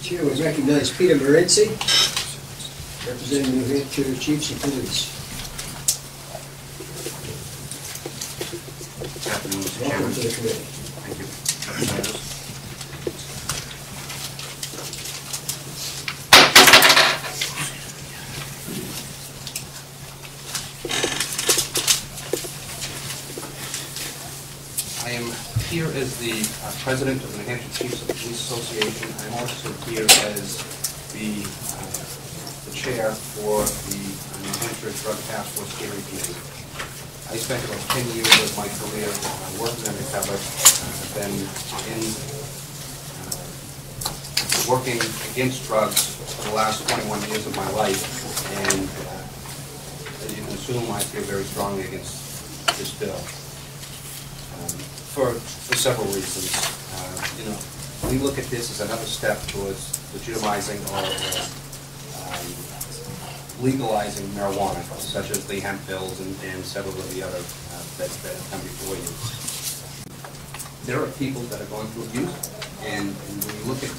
Chair would recognize Peter Morenzi, representing New Hampshire Chiefs of Police. Good afternoon, Mr. Chairman. Welcome to the committee. Thank you. Representatives. I am here as the president of the New Hampshire Chiefs of Police Association. I'm also here as the chair for the New Hampshire Drug Task Force Steering Committee. I spent about 10 years of my career working undercover. I've been working against drugs for the last 21 years of my life, and as you can assume, I feel very strongly against this bill. For several reasons. We look at this as another step towards legitimizing or legalizing marijuana, such as the hemp bills and several of the other that have come before you. There are people that are going through abuse, and when you look at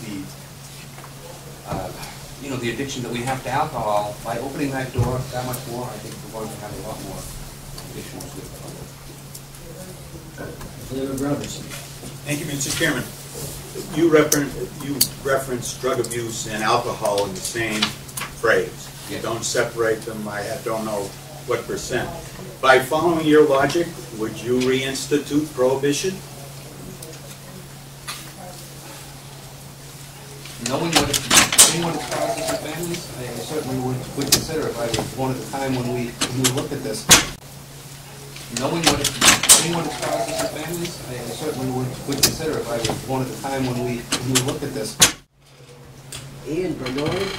the addiction that we have to alcohol, by opening that door that much more, I think we're going to have a lot more addictions with it. Thank you, Mr. Chairman. You reference drug abuse and alcohol in the same phrase. You don't separate them. I don't know what percent. By following your logic, would you reinstitute prohibition? Knowing what anyone causes in families, I certainly would consider if I was born at the time when we looked at this. Knowing what anyone causes in families, I certainly would consider if I was born at the time when we looked at this. Ian Bernard.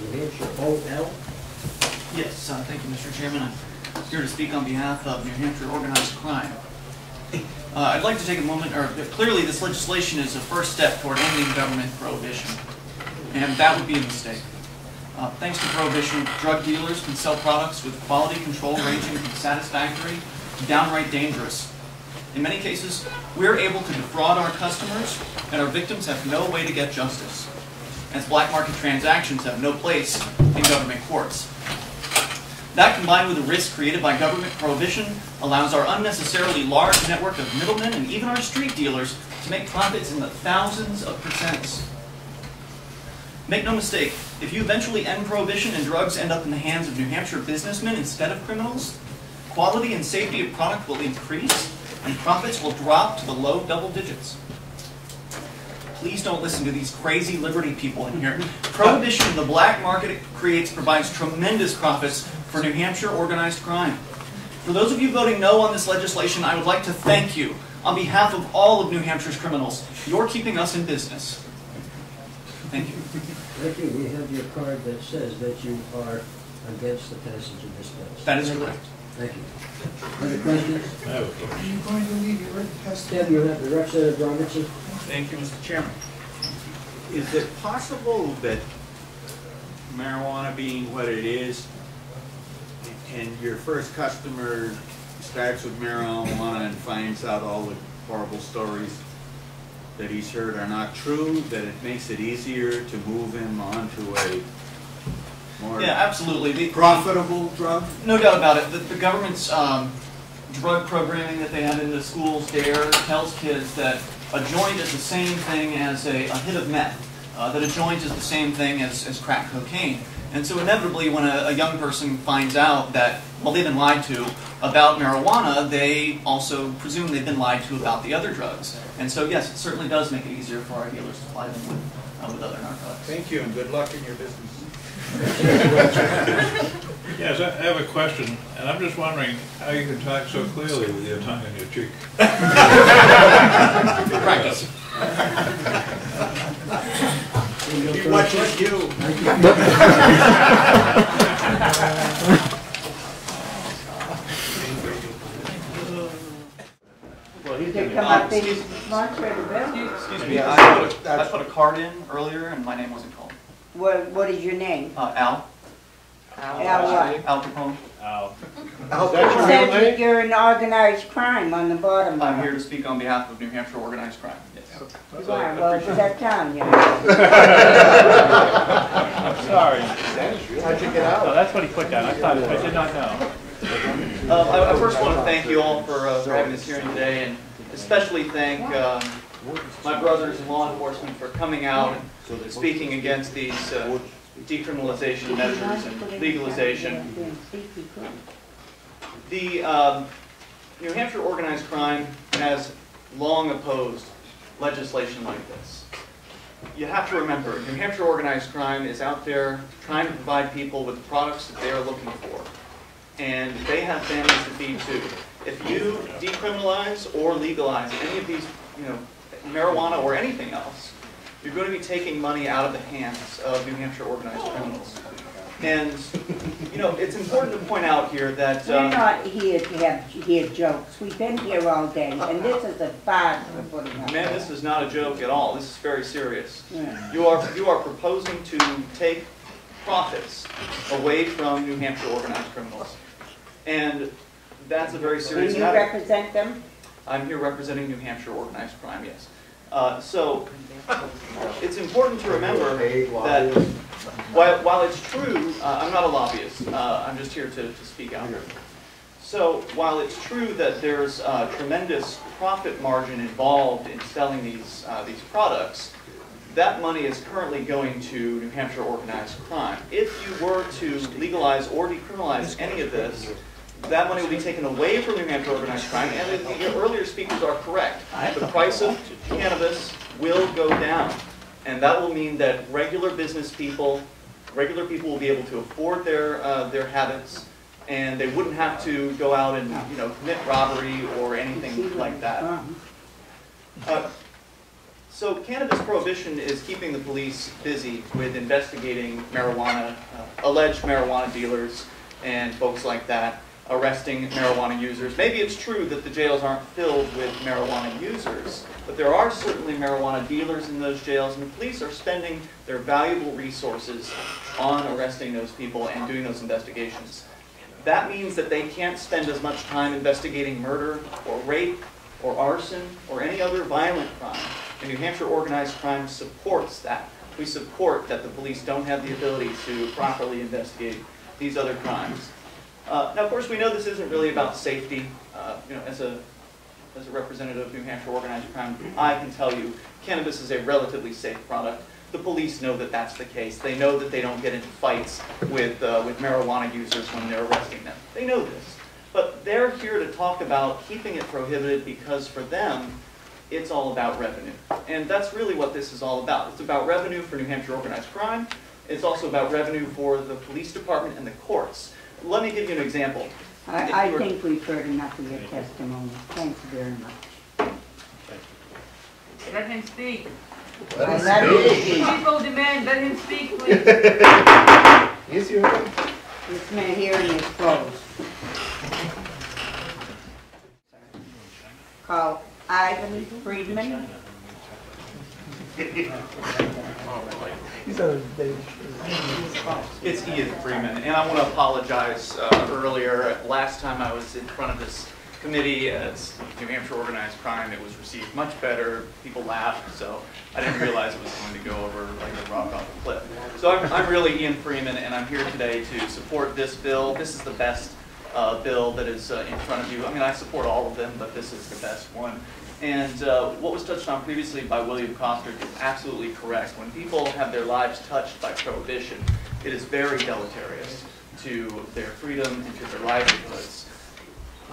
New Hampshire OL. Yes, thank you, Mr. Chairman. I'm here to speak on behalf of New Hampshire organized crime. I'd like to take a moment, clearly this legislation is a first step toward ending government prohibition, and that would be a mistake. Thanks to prohibition, drug dealers can sell products with quality control ranging from satisfactory to downright dangerous. In many cases, we're able to defraud our customers, and our victims have no way to get justice, as black market transactions have no place in government courts. That, combined with the risk created by government prohibition, allows our unnecessarily large network of middlemen and even our street dealers to make profits in the thousands of percents. Make no mistake, if you eventually end prohibition and drugs end up in the hands of New Hampshire businessmen instead of criminals, quality and safety of product will increase and profits will drop to the low double digits. Please don't listen to these crazy liberty people in here. Prohibition in the black market it creates provides tremendous profits for New Hampshire organized crime. For those of you voting no on this legislation, I would like to thank you on behalf of all of New Hampshire's criminals. You're keeping us in business. Thank you. Thank you. We have your card that says that you are against the passage of this bill. That is correct. Thank you. Other questions? I have a question. Are you going to leave your written testimony? Tim, you have the Representative Robertson. Thank you, Mr. Chairman. Is it possible that marijuana being what it is, and your first customer starts with marijuana and finds out all the horrible stories that he's heard are not true, that it makes it easier to move him onto a more absolutely. profitable drug? No doubt about it. The government's drug programming that they have in the schools there tells kids that a joint is the same thing as a hit of meth, that a joint is the same thing as crack cocaine. And so inevitably when a young person finds out that, well, they've been lied to about marijuana, they also presume they've been lied to about the other drugs. And so yes, it certainly does make it easier for our dealers to supply them with other narcotics. Thank you, and good luck in your business. Yes, I have a question, and I'm just wondering how you can talk so clearly with your tongue in your cheek. Practice. What you do? You can come up these marks for the bill? Excuse me, I put a card in earlier and my name wasn't called. What is your name? Al. Al what? Al Capone. It says that you're an organized crime on the bottom. I'm here to speak on behalf of New Hampshire Organized Crime. Yes. You are. Well, is that town, yeah? I'm sorry. How'd you get out? Oh, that's what he put down. I did not know. I first want to thank you all for having this hearing today, and especially thank my brothers in law enforcement for coming out and speaking against these decriminalization measures and legalization. The New Hampshire Organized Crime has long opposed legislation like this. You have to remember, New Hampshire Organized Crime is out there trying to provide people with products that they are looking for. And they have families to feed too. If you decriminalize or legalize any of these, marijuana or anything else, you're going to be taking money out of the hands of New Hampshire organized criminals. And, it's important to point out here that... We're not here to hear jokes. We've been here all day, and this is a farce we're putting up. Man, this is not a joke at all. This is very serious. Yeah. You are proposing to take profits away from New Hampshire organized criminals. And that's a very serious matter. And you represent them? I'm here representing New Hampshire organized crime, yes. So it's important to remember that while it's true, I'm not a lobbyist. I'm just here to speak out here. So while it's true that there's a tremendous profit margin involved in selling these products, that money is currently going to New Hampshire organized crime. If you were to legalize or decriminalize any of this, that money will be taken away from New Hampshire organized crime, and the earlier speakers are correct. The price of cannabis will go down, and that will mean that regular people will be able to afford their habits, and they wouldn't have to go out and commit robbery or anything like that. So cannabis prohibition is keeping the police busy with investigating marijuana, alleged marijuana dealers, and folks like that, arresting marijuana users. Maybe it's true that the jails aren't filled with marijuana users, but there are certainly marijuana dealers in those jails, and the police are spending their valuable resources on arresting those people and doing those investigations. That means that they can't spend as much time investigating murder or rape or arson or any other violent crime. And New Hampshire organized crime supports that. We support that the police don't have the ability to properly investigate these other crimes. Now, of course, we know this isn't really about safety. As a representative of New Hampshire organized crime, I can tell you cannabis is a relatively safe product. The police know that that's the case. They know that they don't get into fights with marijuana users when they're arresting them. They know this. But they're here to talk about keeping it prohibited because for them, it's all about revenue. And that's really what this is all about. It's about revenue for New Hampshire organized crime. It's also about revenue for the police department and the courts. Let me give you an example. I think we've heard enough of your testimony. Thanks very much. Let him speak. Let him speak. People demand, let him speak, please. Yes, you heard. This man hearing is closed. Call Ivan Friedman. It's Ian Freeman, and I want to apologize earlier. Last time I was in front of this committee as New Hampshire organized crime, it was received much better. People laughed, so I didn't realize it was going to go over like a rock off a cliff. So I'm really Ian Freeman, and I'm here today to support this bill. This is the best bill that is in front of you. I mean, I support all of them, but this is the best one. And what was touched on previously by William Costard is absolutely correct. When people have their lives touched by prohibition, it is very deleterious to their freedom and to their livelihoods.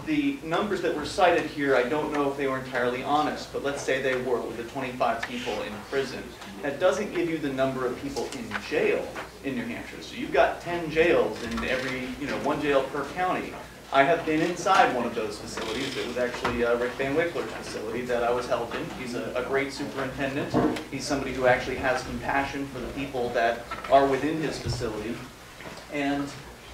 The numbers that were cited here, I don't know if they were entirely honest, but let's say they were, with the 25 people in prison. That doesn't give you the number of people in jail in New Hampshire. So you've got 10 jails in every, one jail per county. I have been inside one of those facilities. It was actually Rick Van Wickler's facility that I was held in. He's a great superintendent. He's somebody who actually has compassion for the people that are within his facility. And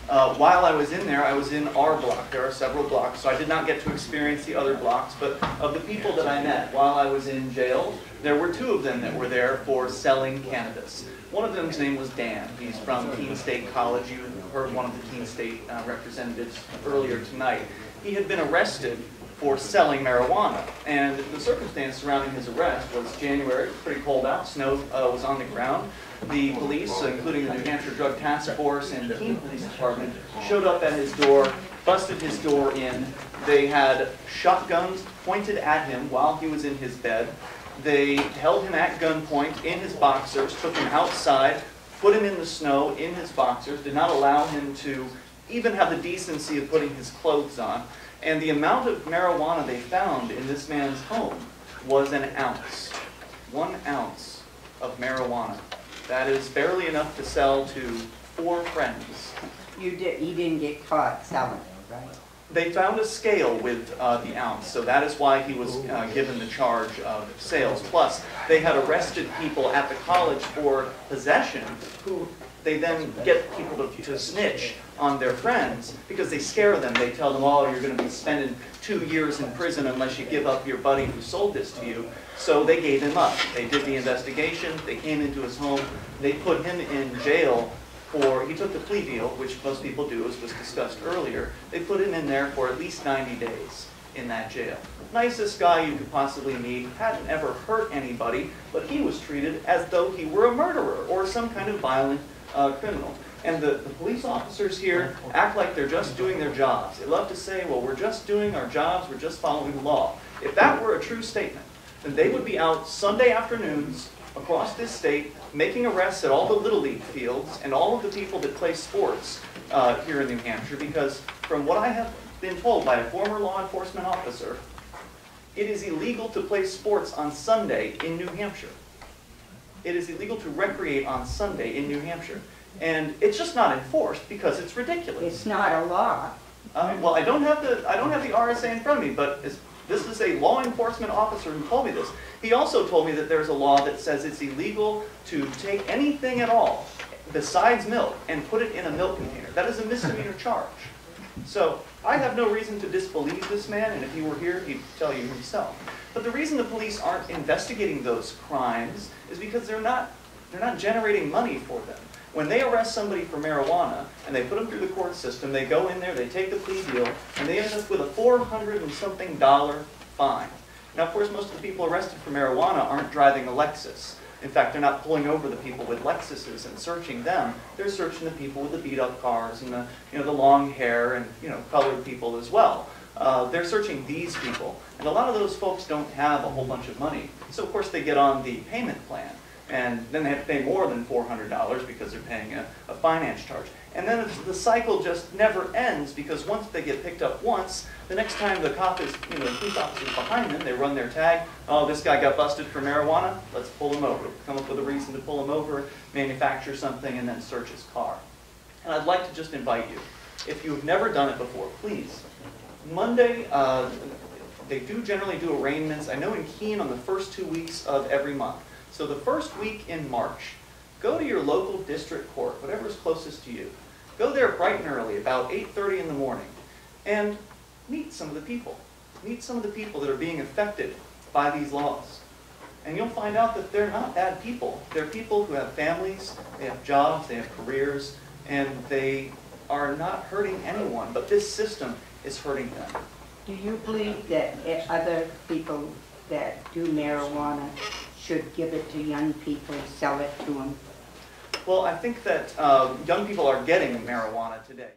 While I was in there, I was in our block. There are several blocks, so I did not get to experience the other blocks, but of the people that I met while I was in jail, there were 2 of them that were there for selling cannabis. One of them's name was Dan. He's from Keene State College. You heard one of the Keene State representatives earlier tonight. He had been arrested for selling marijuana, and the circumstance surrounding his arrest was January, pretty cold out, snow was on the ground. The police, including the New Hampshire Drug Task Force and the Keene Police Department, showed up at his door, busted his door in. They had shotguns pointed at him while he was in his bed. They held him at gunpoint in his boxers, took him outside, put him in the snow in his boxers, did not allow him to even have the decency of putting his clothes on. And the amount of marijuana they found in this man's home was an ounce. 1 ounce of marijuana. That is barely enough to sell to 4 friends. He didn't get caught selling it, right? They found a scale with the ounce, so that is why he was given the charge of sales. Plus, they had arrested people at the college for possession who they then get people to snitch on their friends because they scare them. They tell them, oh, you're going to be spending 2 years in prison unless you give up your buddy who sold this to you. So they gave him up. They did the investigation. They came into his home. They put him in jail for, he took the plea deal, which most people do, as was discussed earlier. They put him in there for at least 90 days in that jail. Nicest guy you could possibly meet, hadn't ever hurt anybody, but he was treated as though he were a murderer or some kind of violent criminal. And the police officers here act like they're just doing their jobs. They love to say, well, we're just doing our jobs, we're just following the law. If that were a true statement, then they would be out Sunday afternoons across this state making arrests at all the Little League fields and all of the people that play sports here in New Hampshire, because from what I have been told by a former law enforcement officer, it is illegal to play sports on Sunday in New Hampshire. It is illegal to recreate on Sunday in New Hampshire. And it's just not enforced because it's ridiculous. It's not a law. Well, I don't have the RSA in front of me, but this is a law enforcement officer who told me this. He also told me that there's a law that says it's illegal to take anything at all besides milk and put it in a milk container. That is a misdemeanor charge. So I have no reason to disbelieve this man, and if he were here, he'd tell you himself. But the reason the police aren't investigating those crimes is because they're not generating money for them. When they arrest somebody for marijuana and they put them through the court system, they go in there, they take the plea deal, and they end up with a $400 and something fine. Now, of course, most of the people arrested for marijuana aren't driving a Lexus. In fact, they're not pulling over the people with Lexuses and searching them. They're searching the people with the beat-up cars and the long hair and colored people as well. They're searching these people, and a lot of those folks don't have a whole bunch of money. So, of course, they get on the payment plan. And then they have to pay more than $400 because they're paying a finance charge. And then the cycle just never ends because once they get picked up once, the next time the cop is, the police officer is behind them, they run their tag. Oh, this guy got busted for marijuana, let's pull him over. Come up with a reason to pull him over, manufacture something, and then search his car. And I'd like to just invite you, if you've never done it before, please. Monday, they do generally do arraignments. I know in Keene on the first 2 weeks of every month. So the first week in March, go to your local district court, whatever is closest to you. Go there bright and early, about 8:30 in the morning, and meet some of the people. Meet some of the people that are being affected by these laws. And you'll find out that they're not bad people. They're people who have families, they have jobs, they have careers, and they are not hurting anyone, but this system is hurting them. Do you believe that other people that do marijuana should give it to young people, sell it to them? Well, I think that young people are getting marijuana today.